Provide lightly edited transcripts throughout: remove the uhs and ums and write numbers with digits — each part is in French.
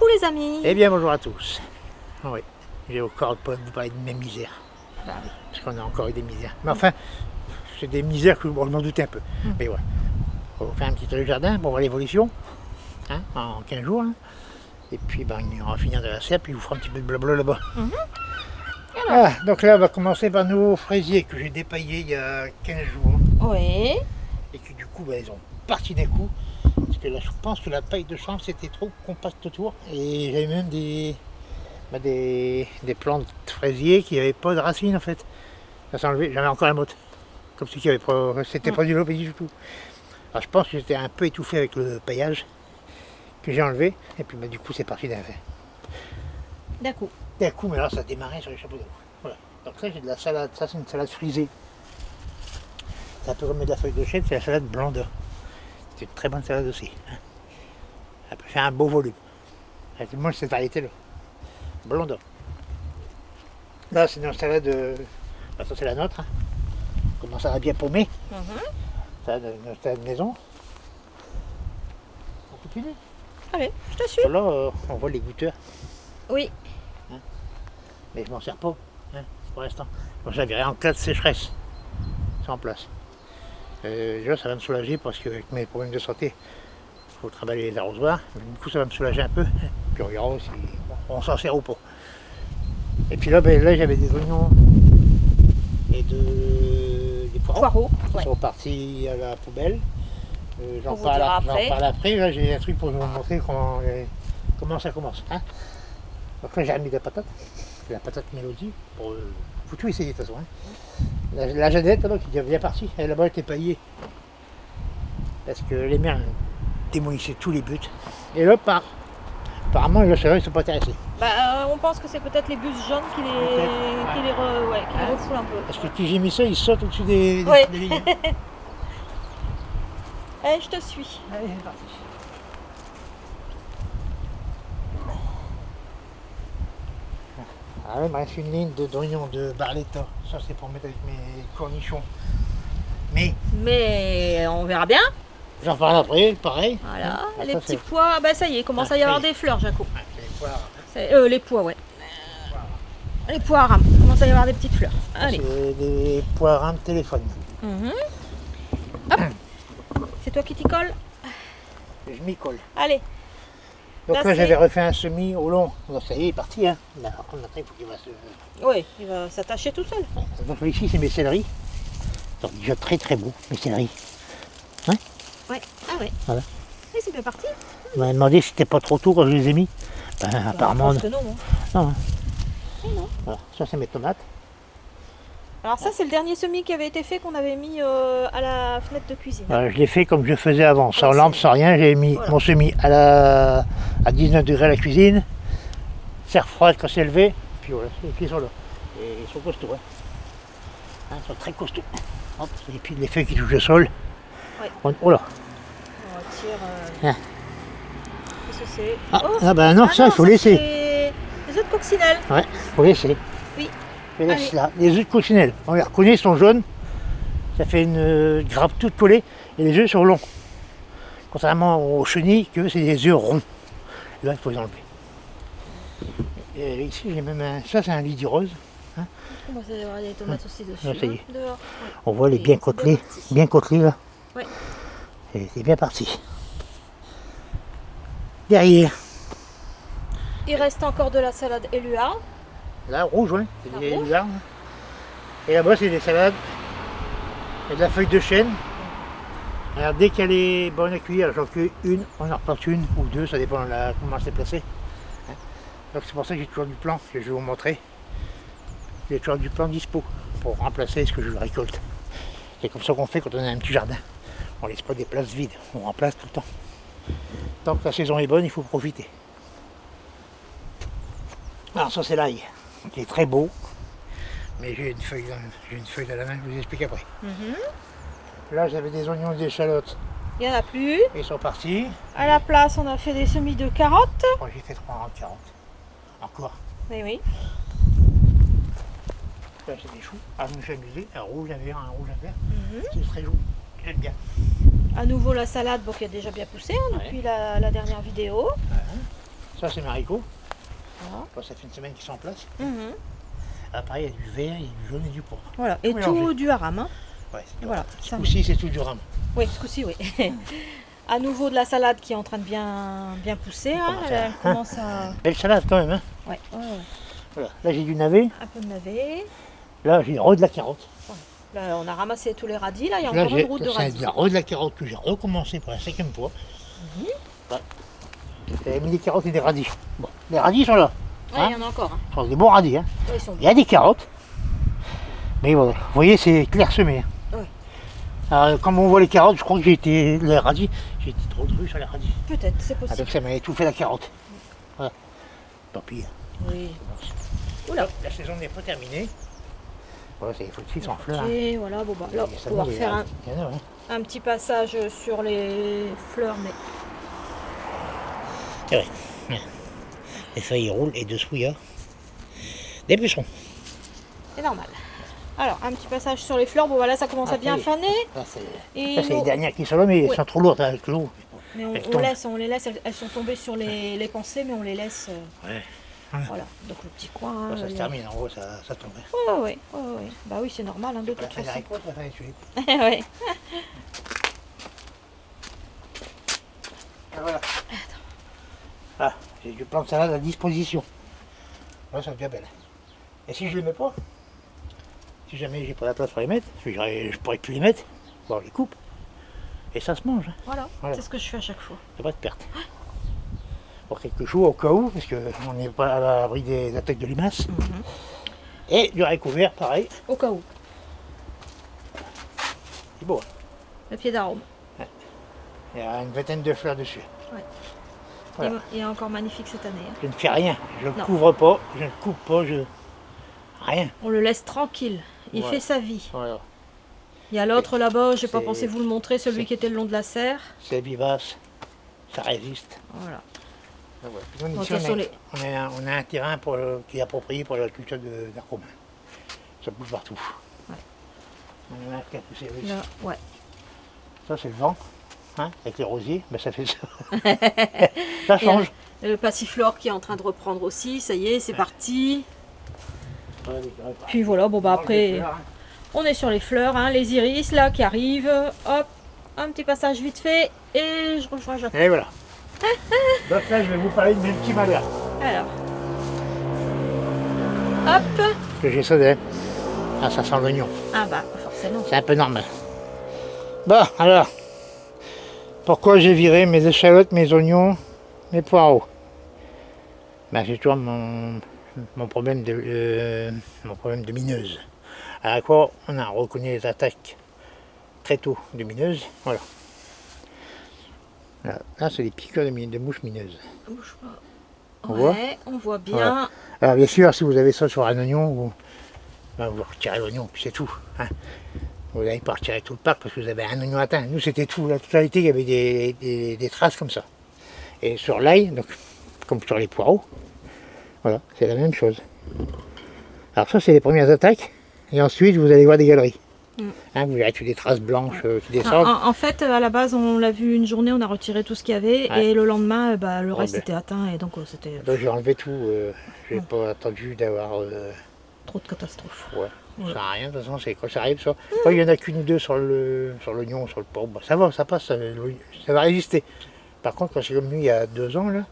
les amis. Eh bien bonjour à tous. Oui, j'ai encore pas vous parler de mes misères. Bah oui. Parce qu'on a encore eu des misères. Mais enfin, c'est des misères que bon, je m'en doutais un peu. Mais voilà. On va faire un petit tour du jardin pour voir l'évolution. Hein, en 15 jours. Hein. Et puis ben, on va finir de la serre, puis je vous fera un petit peu de blabla là-bas. Ah, donc là on va commencer par nos fraisiers que j'ai dépaillés il y a 15 jours. Oui. Et que du coup ben, ils ont parti d'un coup. Parce que là je pense que la paille de chambre c'était trop compacte autour. Et j'avais même des plantes fraisiers qui n'avaient pas de racines en fait. Ça s'est enlevé, j'avais encore la motte. Comme si c'était pas du lopédie du tout. Alors je pense que j'étais un peu étouffé avec le paillage que j'ai enlevé. Et puis bah, du coup c'est parti d'un fait. D'un coup. D'un coup, mais là ça a démarré sur les chapeaux d'eau. Voilà. Donc ça j'ai de la salade, ça c'est une salade frisée. C'est un peu comme de la feuille de chêne, c'est la salade blanda. C'est une très bonne salade aussi. Hein. Elle peut faire un beau volume. Moi cette variété-là. Blanda. Là c'est une salade, ça c'est la nôtre. Hein. Comment ça va bien paumer. Salade de maison. On continue. Allez, je te suis. Là on voit les goûteurs. Oui. Hein. Mais je m'en sers pas hein, pour l'instant. Bon, j'avais en cas de sécheresse. C'est en place. Déjà ça va me soulager parce qu'avec mes problèmes de santé, il faut travailler les arrosoirs. Du coup ça va me soulager un peu. Puis on verra si on s'en sert ou pas. Et puis là, ben, là j'avais des oignons et des poireaux qui sont partis à la poubelle. J'en parle après. Là j'ai un truc pour vous montrer comment ça commence. Hein. Donc là j'ai remis de la patate mélodie. Faut tout essayer de toute façon. Hein. La Jeannette là, qui est bien partie, elle là-bas était paillée. Parce que les mères démolissaient tous les buts. Et là, apparemment les chaleurs ne sont pas intéressés. Bah, on pense que c'est peut-être les bus jaunes qui les refoulent un peu. Parce que si j'ai mis ça, ils sautent au-dessus des lignes. Allez, je te suis. Allez, c'est parti. Ah ouais, il me reste une ligne d'oignons de Barletta. Ça, c'est pour mettre avec mes cornichons. Mais on verra bien. j'en parle après, pareil. Voilà, Ah, les ça, petits pois, bah ça y est, il commence à y avoir des fleurs, Jaco. Ouais, c'est les poires. Les pois, ouais. Les pois à rame, il commence à y avoir des petites fleurs. Allez. C'est des poires de téléphone. Hop. C'est toi qui t'y colles. Je m'y colle. Allez. Donc là, j'avais refait un semis au long. Donc ça y est, il est parti. Hein. Là, par contre, après, il faut qu'il va se... Oui, il va s'attacher tout seul. Ouais. Donc ici, c'est mes céleris. Donc déjà très très beau, mes céleris. Hein? Ouais. Ah ouais. Voilà. Oui, c'est bien parti. On m'a demandé si c'était pas trop tôt quand je les ai mis. Ben, apparemment, je pense que non. Non. Et non. Voilà. Ça, c'est mes tomates. Alors ça, c'est le dernier semis qui avait été fait qu'on avait mis à la fenêtre de cuisine. Je l'ai fait comme je faisais avant, sans lampe, sans rien. J'ai mis mon semis à 19 degrés à la cuisine, serre froide quand c'est levé, puis voilà, les pieds sont là. Et ils sont costauds. Hein. Ils sont très costauds. Hop. Et puis les feuilles qui touchent le sol. Ouais. Oh là. On retire. Ah. Qu'est-ce que c'est? Ah ben non, ça il faut laisser. C'est les œufs de coccinelle. Ouais, il faut laisser. Oui. Je laisse là. Les œufs de coccinelle, on les reconnaît, ils sont jaunes. Ça fait une grappe toute collée et les œufs sont longs. Contrairement aux chenilles, que c'est des œufs ronds. Et là, il faut les enlever. Et ici, j'ai même un... Ça, c'est un lydie rose. Hein. Bon, ça va y avoir des tomates aussi dessus. Là, ça y est. Dehors. Ouais. On voit les bien côtelés. Bien côtelés, là. Ouais. C'est bien parti. Derrière. Il reste encore de la salade éluard. Là, rouge, ouais. C'est des rouge. éluards. Et là-bas, c'est des salades. Il y a de la feuille de chêne. Alors, dès qu'elle est bonne à cuire, j'en cueille une, on en reporte une ou deux, ça dépend de comment c'est placé. Hein. Donc c'est pour ça que j'ai toujours du plan, que je vais vous montrer. J'ai toujours du plan dispo pour remplacer ce que je récolte. C'est comme ça qu'on fait quand on a un petit jardin. On laisse pas des places vides, on remplace tout le temps. Tant que la saison est bonne, il faut profiter. Alors ça c'est l'ail, qui est très beau. Mais j'ai une feuille dans la main, je vous explique après. Là j'avais des oignons et des échalotes. Il n'y en a plus. Ils sont partis. À la place, on a fait des semis de carottes. Oh, j'ai fait 3 rangs de carottes. Encore. Mais oui. Là c'est des choux. Ah, je me suis amusé. Un rouge, un vert, un rouge, un vert. C'est très joli. J'aime bien. À nouveau la salade, bon, qui a déjà bien poussé hein, depuis la dernière vidéo. Ça c'est mes haricots. Voilà. Bon, ça fait une semaine qu'ils sont en place. Mhm. Après, il y a du vert, il y a du jaune et du pourpre. Voilà, et Mélangé. tout du haram. Hein. Ouais, Et voilà, ce ça coup-ci, c'est tout du rhum. Oui, ce coup-ci, oui. À nouveau de la salade qui est en train de bien pousser. Hein. Elle commence à... Belle salade quand même. Hein. Ouais, ouais, ouais. Voilà. Là, j'ai du navet. Un peu de navet. Là, j'ai de la carotte. Là, on a ramassé tous les radis. Là, il y a Là, encore une route de c'est radis. de la carotte que j'ai recommencé pour la 5e fois. Voilà. J'avais mis des carottes et des radis. Bon, les radis sont là. Oui, il y en a encore. Hein. Ce sont des bons radis. Hein. Ouais, ils sont Il y bien. a des carottes. Mais voilà, vous voyez, c'est clairsemé. Hein. Ouais. Alors, comme on voit les carottes, je crois que les radis, j'ai été trop dru sur les radis. Peut-être, c'est Ah, possible. donc ça m'avait tout fait la carotte. Voilà. Tant pis. Oui. Oula. La saison n'est pas terminée. Voilà, c'est faut de sans fleurs. Hein. Et voilà, bon bah là, on va pouvoir faire un petit passage sur les fleurs, mais... C'est vrai. Les feuilles roulent et dessous il y a des pucerons. C'est normal. Alors, un petit passage sur les fleurs. Bon, voilà, ça commence à bien faner. Ça, c'est Et les dernières qui sont là, mais elles sont trop lourdes avec l'eau. Mais on les laisse. Elles sont tombées sur les pensées, mais on les laisse. Ouais. Voilà. Donc le petit coin. Ça se termine, en gros, ça tombe. Ouais. Bah oui, c'est normal, hein, de toute façon. Ouais. Ouais. Voilà. Ah, j'ai du plan de salade à disposition. Là, ça devient belle. Et si je les mets pas, si jamais j'ai pas la place pour les mettre, parce que je pourrais plus les mettre, bon, on les coupe. Et ça se mange. Hein. Voilà. C'est ce que je fais à chaque fois. Il n'y a pas de perte. Pour quelques jours au cas où, parce qu'on n'est pas à l'abri des attaques de limaces. Et du haricot vert, pareil. Au cas où. C'est beau. Hein. Le pied d'arôme. Il y a une vingtaine de fleurs dessus. Ouais. Voilà. Il est encore magnifique cette année. Hein. Je ne fais rien. Je ne couvre pas, je ne coupe pas, rien. On le laisse tranquille. Il fait sa vie. Voilà. Il y a l'autre là-bas, j'ai pas pensé vous le montrer, celui qui était le long de la serre. C'est vivace, ça résiste. Voilà. Nous, ici, on a un terrain qui est approprié pour la culture d'arbres communs. Ça pousse partout. Ouais. On en a un qui a poussé ici. Là, ouais. Ça c'est le vent, hein, avec les rosiers, ben, ça fait ça. Ça change. Le passiflore qui est en train de reprendre aussi, ça y est, c'est parti. Puis voilà, bon bah après, on est sur les fleurs, hein, les iris là qui arrivent. Hop, un petit passage vite fait et je rejoins Jacques. Et voilà. Donc là, je vais vous parler de mes petits malheurs. Alors, hop. Que j'ai sauté. Ah, ça sent l'oignon. Ah bah, forcément. C'est un peu normal. Bon, alors, pourquoi j'ai viré mes échalotes, mes oignons, mes poireaux? Ben, j'ai toujours mon problème de mineuse. À quoi on a reconnu les attaques très tôt de mineuses. Voilà. Là, c'est des piqûres de mouches mineuses. On voit bien. Voilà. Alors bien sûr, si vous avez ça sur un oignon, vous retirez l'oignon, puis c'est tout. Hein. Vous n'allez pas retirer tout le parc parce que vous avez un oignon atteint. Nous, c'était tout. La totalité, il y avait des traces comme ça. Et sur l'ail, donc comme sur les poireaux, voilà, c'est la même chose. Alors ça, c'est les premières attaques. Et ensuite, vous allez voir des galeries. Hein, vous verrez toutes des traces blanches qui descendent. En fait, à la base, on l'a vu une journée, on a retiré tout ce qu'il y avait, et le lendemain, le reste était atteint, et donc c'était... Donc j'ai enlevé tout, j'ai pas attendu d'avoir... trop de catastrophes. Ouais, ça sert à rien, de toute façon, c'est quand ça arrive, ça. Quand il y en a qu'une ou deux sur l'oignon, sur le poivre, bah, ça va, ça passe, ça va résister. Par contre, quand c'est comme nous il y a 2 ans, là,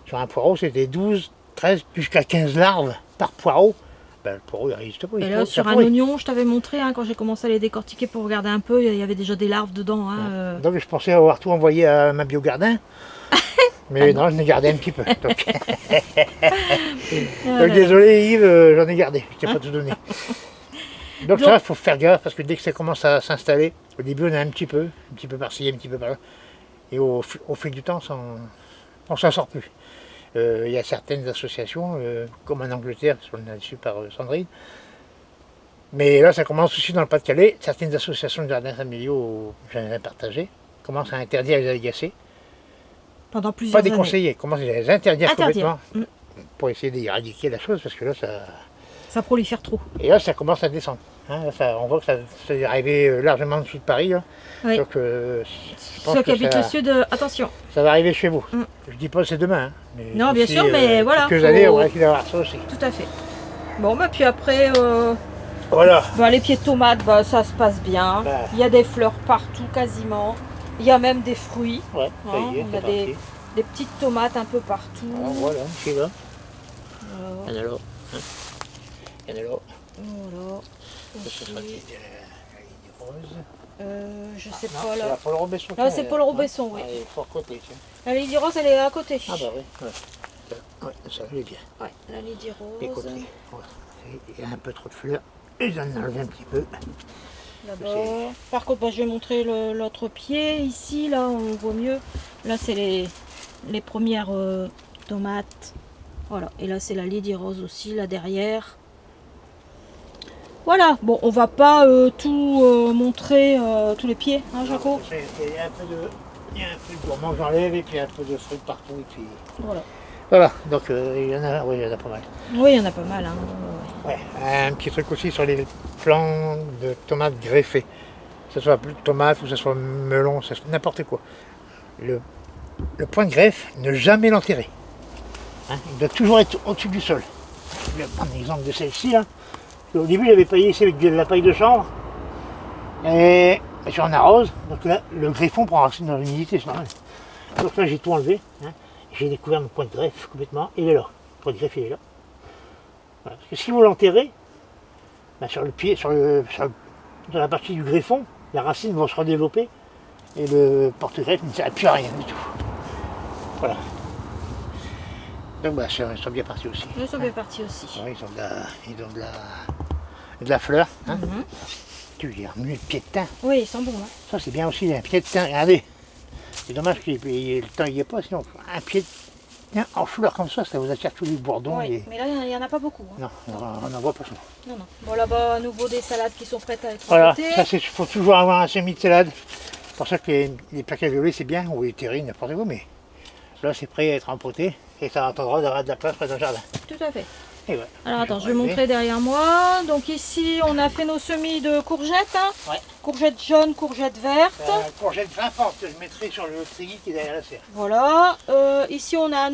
sur un poireau, c'était 12, 13, jusqu'à 15 larves par poireau. Ben, le poireau, il résiste pas. Et là, sur un oignon, je t'avais montré, hein, quand j'ai commencé à les décortiquer pour regarder un peu, il y avait déjà des larves dedans. Hein, Donc je pensais avoir tout envoyé à ma biogardin. Mais non, j'en ai gardé un petit peu. Donc, donc désolé Yves, j'en ai gardé, je t'ai pas tout donné. Donc ça, il faut faire gaffe parce que dès que ça commence à s'installer, au début on a un petit peu par-ci, un petit peu par-là. Et au fil du temps, on s'en sort plus. Il y a certaines associations, comme en Angleterre, on a su par Sandrine. Mais là, ça commence aussi dans le Pas-de-Calais. Certaines associations de jardins familiaux, j'en ai partagé, commencent à interdire les agacés. Pendant plusieurs années. Pas déconseiller, commencent à les interdire complètement pour essayer d'éradiquer la chose parce que là, ça prolifère trop. Et là, ça commence à descendre. Hein, on voit que ça est arrivé largement en dessous de Paris. Là. Oui. Donc, je pense Ceux qui que habitent le sud, attention. ça va arriver chez vous. Mm. Je dis pas c'est demain. Hein, mais Non, bien d'ici, sûr, mais voilà. Quelques années, on va essayer d'avoir ça aussi. Tout à fait. Bon, bah puis après, Voilà. bah, les pieds de tomates, bah, ça se passe bien. Bah. Il y a des fleurs partout quasiment. Il y a même des fruits. Ouais, ça Hein, y est, on c'est a parti. des petites tomates un peu partout. Alors, voilà, c'est là. Voilà. Il y en a là. Hein. Il y en a là. Voilà. Ça, ce sera Aussi. la ligne rose. Je sais Non, pas c'est là. la Paul Robesson. Là, c'est Paul Robesson, oui. Elle est fort côté, tiens. La Lydie Rose, elle est à côté. Ah bah oui. Ouais, ouais ça, elle est bien. Ouais, la Lydie Les Rose. côtés. Voilà. Il y a un peu trop de fleurs. Et j'en ai enlevé un petit peu. D'abord. Par contre, bah, je vais montrer l'autre pied. Ici, là, on voit mieux. Là, c'est les premières tomates. Voilà. Et là, c'est la Lydie Rose aussi, là derrière. Voilà. Bon, on va pas tout montrer, tous les pieds, hein, Jaco? Il y a un peu de gourmand, j'enlève, et puis un peu de fruits partout. Et puis... Voilà. Voilà, donc il y en a, oui, il y en a pas mal. Oui, il y en a pas mal. Hein. Ouais. Un petit truc aussi sur les plants de tomates greffées. Que ce soit tomate ou que ce soit melon, n'importe quoi. Le point de greffe, ne jamais l'enterrer. Hein, il doit toujours être au-dessus du sol. Je vais prendre l'exemple de celle-ci. Là. Au début, j'avais paillé ici avec de la paille de chanvre. Et j'en arrose. Donc là, le greffon prend racine dans l'humidité, c'est normal. Donc là, j'ai tout enlevé. Hein. J'ai découvert mon point de greffe complètement. Il est là. Le point de greffe, il est là. Voilà. Parce que si vous l'enterrez, ben sur le pied, dans la partie du greffon, les racines vont se redévelopper et le porte-greffe ne sert plus à rien du tout. Voilà. Donc bah, ils sont bien partis aussi. Ils sont bien partis aussi. Ouais, ils ont de la fleur. Hein. Tu veux remuer le pied de thym. Oui, ils sont bons. Hein. Ça c'est bien aussi, un pied de thym. Regardez. C'est dommage que le temps n'y est pas, sinon un pied de thym en fleur comme ça vous attire tous les bourdons. Oui, et... mais là, il n'y en a pas beaucoup. Hein. Non, on n'en voit pas souvent. Non, non. Bon, là-bas, à nouveau des salades qui sont prêtes à être Voilà, côté. ça il faut toujours avoir un semis de salade. C'est pour ça que les plaques à violet c'est bien, ou les terrines, n'importe quoi, mais là c'est prêt à être empoté et ça attendra d'avoir de la place près d'un jardin. Tout à fait. Et voilà. Alors attends, je vais montrer derrière moi. Donc ici, on a fait nos semis de courgettes. Hein. Ouais. Courgettes jaunes, courgettes vertes. Courgette grimpante que je mettrai sur le treillis qui est derrière la serre. Voilà. Ici, on a à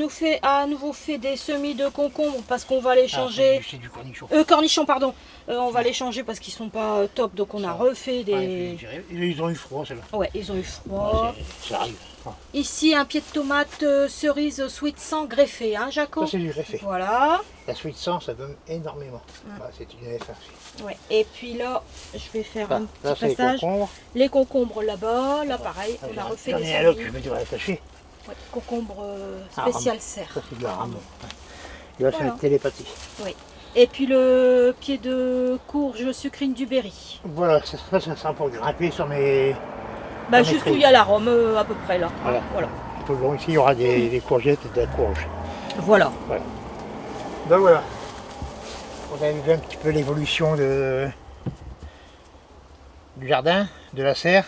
nouveau fait des semis de concombres parce qu'on va les changer. C'est du cornichon. Cornichons, pardon. On va les changer parce qu'ils sont pas top. Donc on a refait des... Ouais, ils ont eu froid, celle-là. Ouais, ils ont eu froid. Ça arrive. Ouais. Ici, un pied de tomate cerise sweet sans greffé, hein, Jaco? Ça c'est du greffé. Voilà. La sweet sans, ça donne énormément. Bah, c'est une F1 aussi. Ouais. Et puis là, je vais faire un Là, petit passage. Les concombres là-bas, là pareil, on a refait J'en des ai un là que semis. je vais devoir attacher. Ouais, concombre spécial serre. Ça c'est de la rame. Là c'est Voilà. une télépathie. Oui. Et puis le pied de courge sucrine du Berry. Voilà, ça sera pour grimper sur mes... Bah, sur mes juste où il y treillis. a l'arôme à peu près là. Voilà. Voilà. Tout le long ici il y aura des courgettes et de la courge. Voilà. Donc voilà. On a vu un petit peu l'évolution du jardin, de la serre.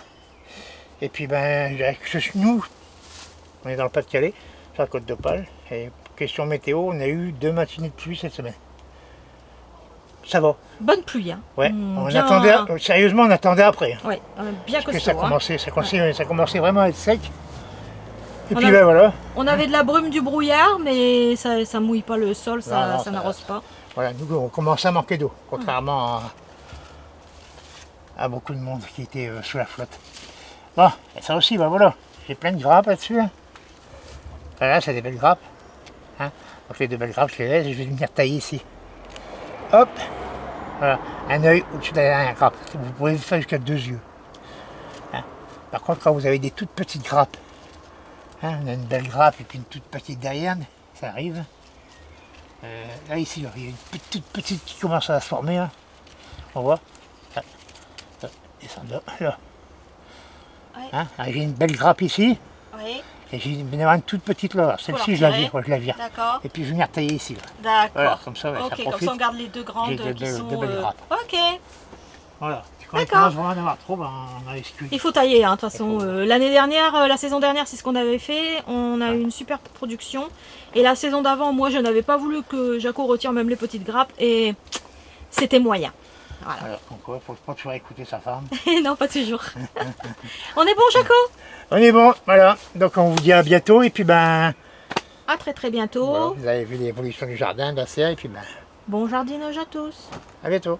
Et puis ben, je dirais que nous, on est dans le Pas-de-Calais, sur la côte d'Opale. Et question météo, on a eu 2 matinées de pluie cette semaine. Ça va. Bonne pluie. Hein. Ouais. Bien... Attendait, sérieusement, on attendait après. Hein. Ouais, bien Parce que costaud. ça commençait vraiment à être sec. Et On puis ben voilà. On avait de la brume, du brouillard, mais ça mouille pas le sol, ça ça n'arrose pas. Voilà, nous on commençait à manquer d'eau, contrairement à beaucoup de monde qui était sous la flotte. Bon, et ça aussi, ben voilà, j'ai plein de grappes là-dessus. Hein. Voilà, c'est des belles grappes. Hein. Donc les 2 belles grappes, je les laisse et je vais venir tailler ici. Hop, voilà, un œil au-dessus de la dernière grappe. Vous pouvez le faire jusqu'à 2 yeux. Hein. Par contre, quand vous avez des toutes petites grappes, hein, on a une belle grappe et puis une toute petite derrière, ça arrive. Là ici, là, il y a une toute petite qui commence à se former. Hein. On voit. Descendre là. Ouais. Hein, j'ai une belle grappe ici. Oui. Et j'ai une toute petite là. Celle-ci, je la vire. D'accord. Et puis je vais venir tailler ici. D'accord. Voilà, comme ça, ouais, ok, ça comme profite. ça on garde les 2 grandes J'ai qui sont... de belles grappes. Ok. Voilà. Quand il commence vraiment à en avoir trop, ben, on a exclu. Il faut tailler, hein, de toute façon. L'année dernière, la saison dernière, c'est ce qu'on avait fait. On a eu une super production. Et la saison d'avant, moi, je n'avais pas voulu que Jaco retire même les petites grappes. Et c'était moyen. Voilà. Alors, donc il ne faut pas toujours écouter sa femme. Non, pas toujours. On est bon, Jaco? On est bon, voilà. Donc on vous dit à bientôt et puis ben... À très très bientôt. Voilà, vous avez vu l'évolution du jardin, de la serre et puis ben... Bon jardinage à tous. À bientôt.